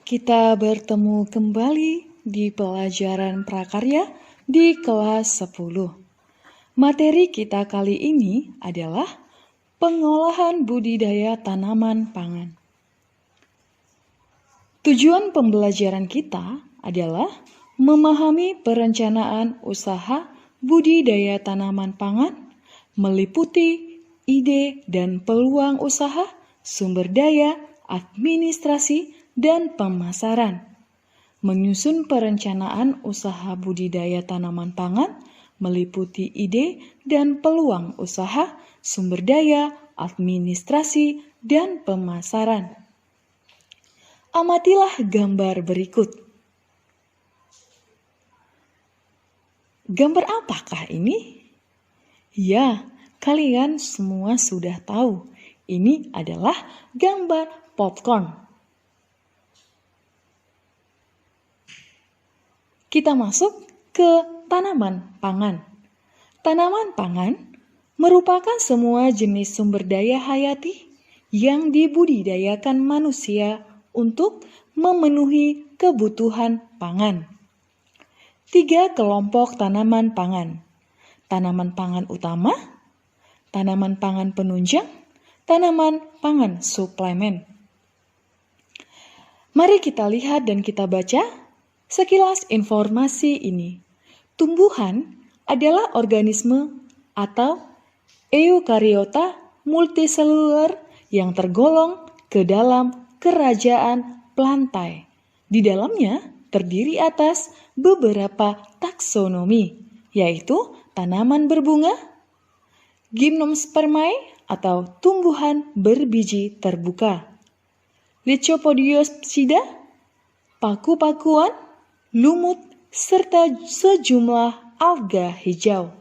Kita bertemu kembali di pelajaran prakarya di kelas 10. Materi kita kali ini adalah pengolahan budidaya tanaman pangan. Tujuan pembelajaran kita adalah memahami perencanaan usaha budidaya tanaman pangan, meliputi ide dan peluang usaha, sumber daya, administrasi, dan pemasaran. Menyusun perencanaan usaha budidaya tanaman pangan, meliputi ide dan peluang usaha, sumber daya, administrasi, dan pemasaran. Amatilah gambar berikut. Gambar apakah ini? Ya, kalian semua sudah tahu. Ini adalah gambar popcorn. Kita masuk ke tanaman pangan. Tanaman pangan merupakan semua jenis sumber daya hayati yang dibudidayakan manusia untuk memenuhi kebutuhan pangan. 3 kelompok tanaman pangan. Tanaman pangan utama, tanaman pangan penunjang, tanaman pangan suplemen. Mari kita lihat dan kita baca sekilas informasi ini. Tumbuhan adalah organisme atau eukariota multiseluler yang tergolong ke dalam kerajaan plantae. Di dalamnya terdiri atas beberapa taksonomi, yaitu tanaman berbunga, gymnospermae atau tumbuhan berbiji terbuka, Lycopodiopsida, paku-pakuan, lumut, serta sejumlah alga hijau.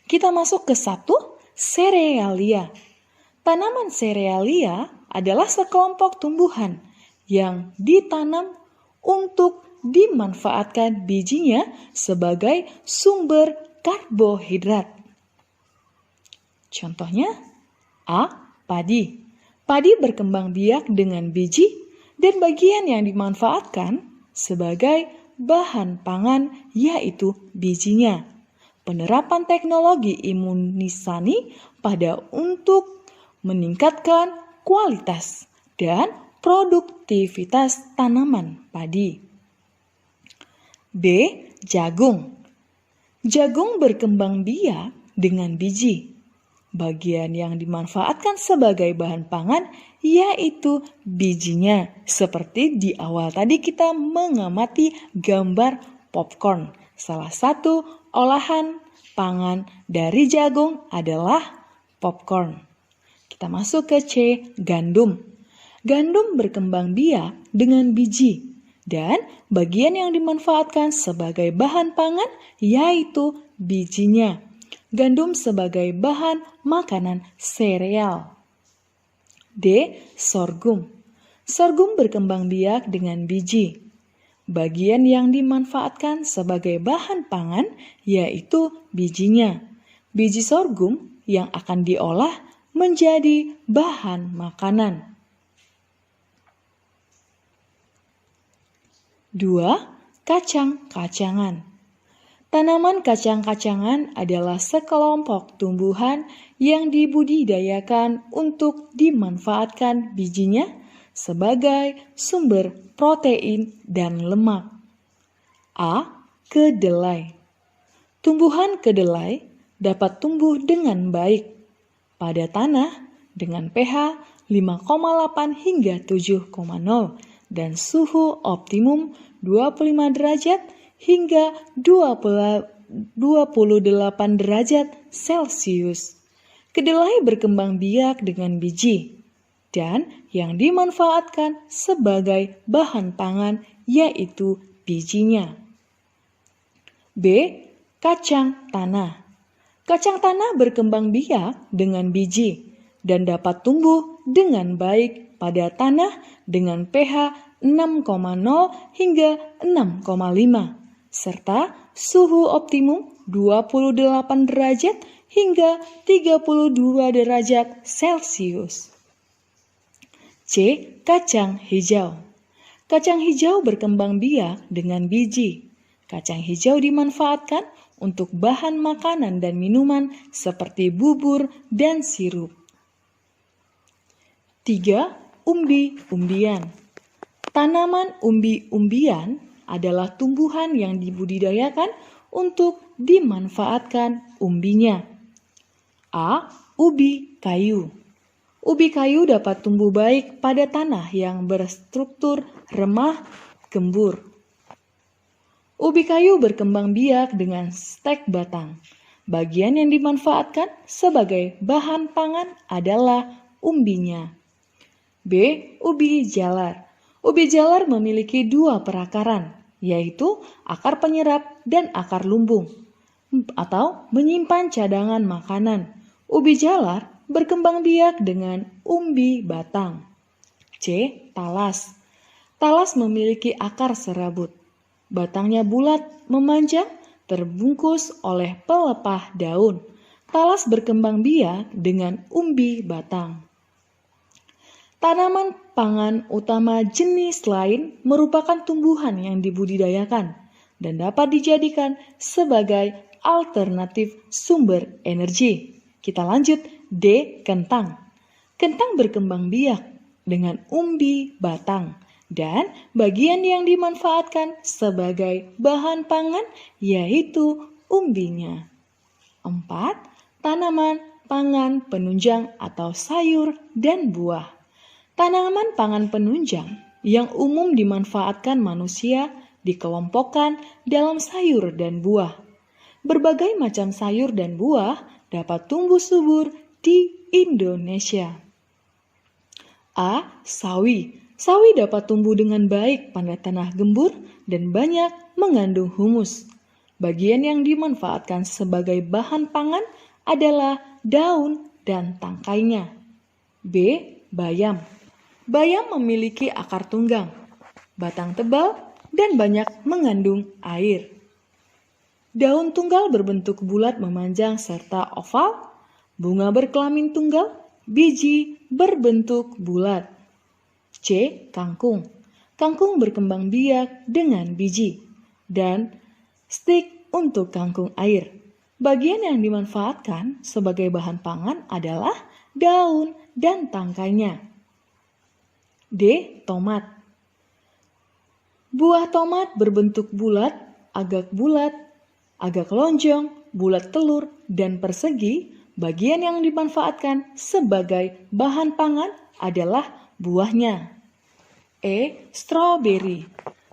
Kita masuk ke 1, serealia. Tanaman serealia adalah sekelompok tumbuhan yang ditanam untuk dimanfaatkan bijinya sebagai sumber karbohidrat. Contohnya, A. Padi. Padi berkembang biak dengan biji dan bagian yang dimanfaatkan sebagai bahan pangan yaitu bijinya. Penerapan teknologi imunisasi pada untuk meningkatkan kualitas dan produktivitas tanaman padi. B. Jagung. Jagung berkembang biak dengan biji. Bagian yang dimanfaatkan sebagai bahan pangan yaitu bijinya. Seperti di awal tadi kita mengamati gambar popcorn. Salah satu olahan pangan dari jagung adalah popcorn. Kita masuk ke C, gandum. Gandum berkembang biak dengan biji dan bagian yang dimanfaatkan sebagai bahan pangan yaitu bijinya. Gandum sebagai bahan makanan sereal. D. Sorghum. Sorghum berkembang biak dengan biji. Bagian yang dimanfaatkan sebagai bahan pangan yaitu bijinya. Biji sorghum yang akan diolah menjadi bahan makanan. 2. Kacang-kacangan. Tanaman kacang-kacangan adalah sekelompok tumbuhan yang dibudidayakan untuk dimanfaatkan bijinya sebagai sumber protein dan lemak. A. Kedelai. Tumbuhan kedelai dapat tumbuh dengan baik pada tanah dengan pH 5,8 hingga 7,0 dan suhu optimum 25 derajat hingga 28 derajat Celcius. Kedelai berkembang biak dengan biji dan yang dimanfaatkan sebagai bahan pangan yaitu bijinya. B. Kacang tanah. Kacang tanah berkembang biak dengan biji dan dapat tumbuh dengan baik pada tanah dengan pH 6,0 hingga 6,5 serta suhu optimum 28 derajat hingga 32 derajat Celcius. C. Kacang hijau. Kacang hijau berkembang biak dengan biji. Kacang hijau dimanfaatkan untuk bahan makanan dan minuman seperti bubur dan sirup. 3. Umbi-umbian. Tanaman umbi-umbian adalah tumbuhan yang dibudidayakan untuk dimanfaatkan umbinya. A. Ubi kayu. Ubi kayu dapat tumbuh baik pada tanah yang berstruktur remah gembur. Ubi kayu berkembang biak dengan stek batang. Bagian yang dimanfaatkan sebagai bahan pangan adalah umbinya. B. Ubi jalar. Ubi jalar memiliki dua perakaran, yaitu akar penyerap dan akar lumbung, atau menyimpan cadangan makanan. Ubi jalar berkembang biak dengan umbi batang. C. Talas. Talas memiliki akar serabut. Batangnya bulat, memanjang, terbungkus oleh pelepah daun. Talas berkembang biak dengan umbi batang. Tanaman pangan utama jenis lain merupakan tumbuhan yang dibudidayakan dan dapat dijadikan sebagai alternatif sumber energi. Kita lanjut, D. Kentang. Kentang berkembang biak dengan umbi batang dan bagian yang dimanfaatkan sebagai bahan pangan yaitu umbinya. 4. Tanaman pangan penunjang atau sayur dan buah. Tanaman pangan penunjang yang umum dimanfaatkan manusia dikelompokkan dalam sayur dan buah. Berbagai macam sayur dan buah dapat tumbuh subur di Indonesia. A. Sawi. Sawi dapat tumbuh dengan baik pada tanah gembur dan banyak mengandung humus. Bagian yang dimanfaatkan sebagai bahan pangan adalah daun dan tangkainya. B. Bayam. Bayam memiliki akar tunggang, batang tebal, dan banyak mengandung air. Daun tunggal berbentuk bulat memanjang serta oval, bunga berkelamin tunggal, biji berbentuk bulat. C. Kangkung. Kangkung berkembang biak dengan biji dan stik untuk kangkung air. Bagian yang dimanfaatkan sebagai bahan pangan adalah daun dan tangkainya. D. Tomat. Buah tomat berbentuk bulat, agak lonjong, bulat telur, dan persegi. Bagian yang dimanfaatkan sebagai bahan pangan adalah buahnya. E. Stroberi.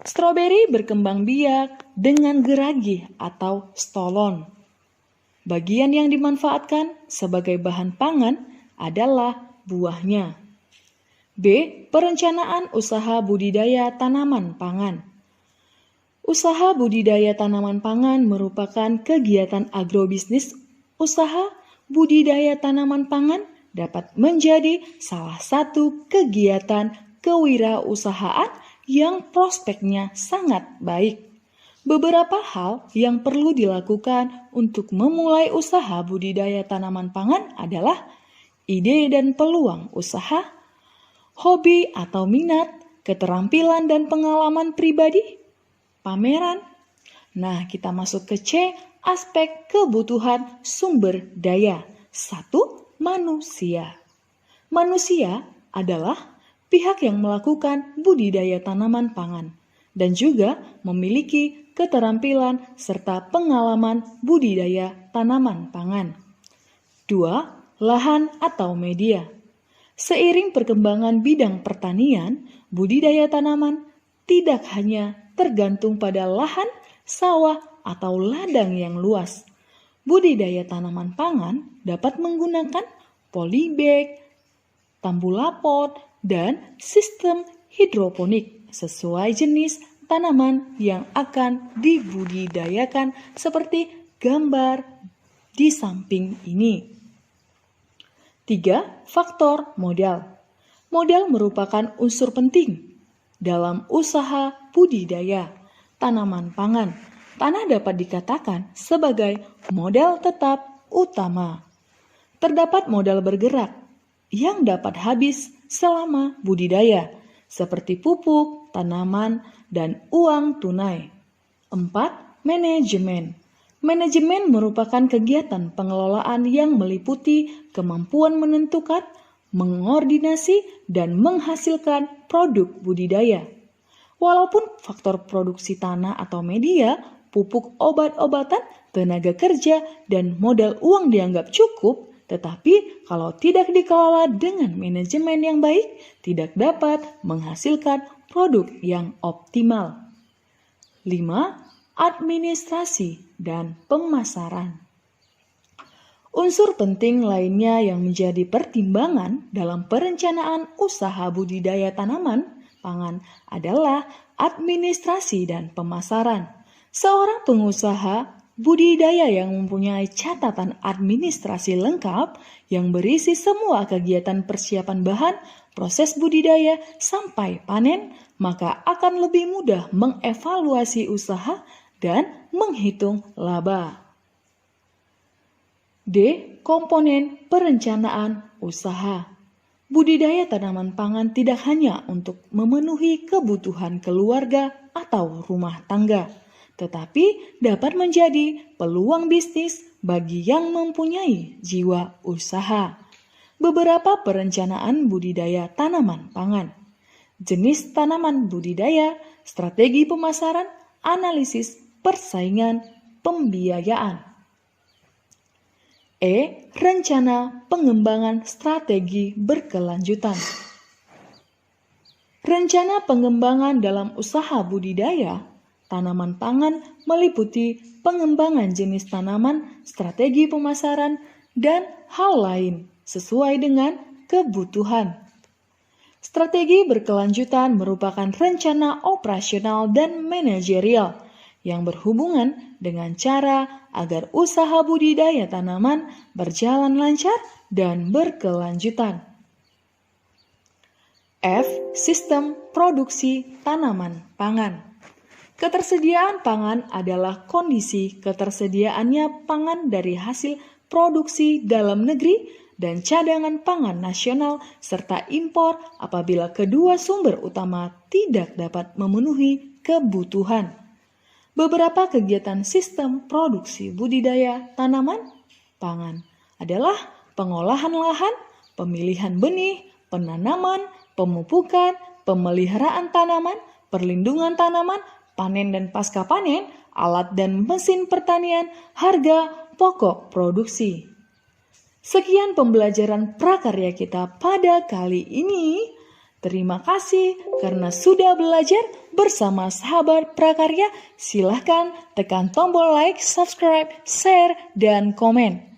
Stroberi berkembang biak dengan geragi atau stolon. Bagian yang dimanfaatkan sebagai bahan pangan adalah buahnya. B. Perencanaan usaha budidaya tanaman pangan. Usaha budidaya tanaman pangan merupakan kegiatan agrobisnis. Usaha budidaya tanaman pangan dapat menjadi salah satu kegiatan kewirausahaan yang prospeknya sangat baik. Beberapa hal yang perlu dilakukan untuk memulai usaha budidaya tanaman pangan adalah ide dan peluang usaha, hobi atau minat, keterampilan dan pengalaman pribadi, pameran. Nah, kita masuk ke C, aspek kebutuhan sumber daya. 1. Manusia. Manusia adalah pihak yang melakukan budidaya tanaman pangan dan juga memiliki keterampilan serta pengalaman budidaya tanaman pangan. 2. Lahan atau media. Seiring perkembangan bidang pertanian, budidaya tanaman tidak hanya tergantung pada lahan, sawah, atau ladang yang luas. Budidaya tanaman pangan dapat menggunakan polybag, tambulapot, dan sistem hidroponik sesuai jenis tanaman yang akan dibudidayakan seperti gambar di samping ini. 3. Faktor modal. Modal merupakan unsur penting dalam usaha budidaya tanaman pangan. Tanah dapat dikatakan sebagai modal tetap utama. Terdapat modal bergerak yang dapat habis selama budidaya, seperti pupuk, tanaman, dan uang tunai. 4. Manajemen. Manajemen merupakan kegiatan pengelolaan yang meliputi kemampuan menentukan, mengordinasi, dan menghasilkan produk budidaya. Walaupun faktor produksi tanah atau media, pupuk, obat-obatan, tenaga kerja, dan modal uang dianggap cukup, tetapi kalau tidak dikelola dengan manajemen yang baik, tidak dapat menghasilkan produk yang optimal. 5. Administrasi dan pemasaran. Unsur penting lainnya yang menjadi pertimbangan dalam perencanaan usaha budidaya tanaman pangan adalah administrasi dan pemasaran. Seorang pengusaha budidaya yang mempunyai catatan administrasi lengkap yang berisi semua kegiatan persiapan bahan, proses budidaya sampai panen, maka akan lebih mudah mengevaluasi usaha dan menghitung laba. D. Komponen perencanaan usaha. Budidaya tanaman pangan tidak hanya untuk memenuhi kebutuhan keluarga atau rumah tangga, tetapi dapat menjadi peluang bisnis bagi yang mempunyai jiwa usaha. Beberapa perencanaan budidaya tanaman pangan. Jenis tanaman budidaya, strategi pemasaran, analisis persaingan, pembiayaan. E. Rencana pengembangan strategi berkelanjutan. Rencana pengembangan dalam usaha budidaya tanaman pangan meliputi pengembangan jenis tanaman, strategi pemasaran, dan hal lain sesuai dengan kebutuhan. Strategi berkelanjutan merupakan rencana operasional dan manajerial yang berhubungan dengan cara agar usaha budidaya tanaman berjalan lancar dan berkelanjutan. F. Sistem produksi tanaman pangan. Ketersediaan pangan adalah kondisi ketersediaannya pangan dari hasil produksi dalam negeri dan cadangan pangan nasional serta impor apabila kedua sumber utama tidak dapat memenuhi kebutuhan. Beberapa kegiatan sistem produksi budidaya tanaman pangan adalah pengolahan lahan, pemilihan benih, penanaman, pemupukan, pemeliharaan tanaman, perlindungan tanaman, panen dan pasca panen, alat dan mesin pertanian, harga pokok produksi. Sekian pembelajaran prakarya kita pada kali ini. Terima kasih karena sudah belajar bersama sahabat prakarya. Silahkan tekan tombol like, subscribe, share, dan komen.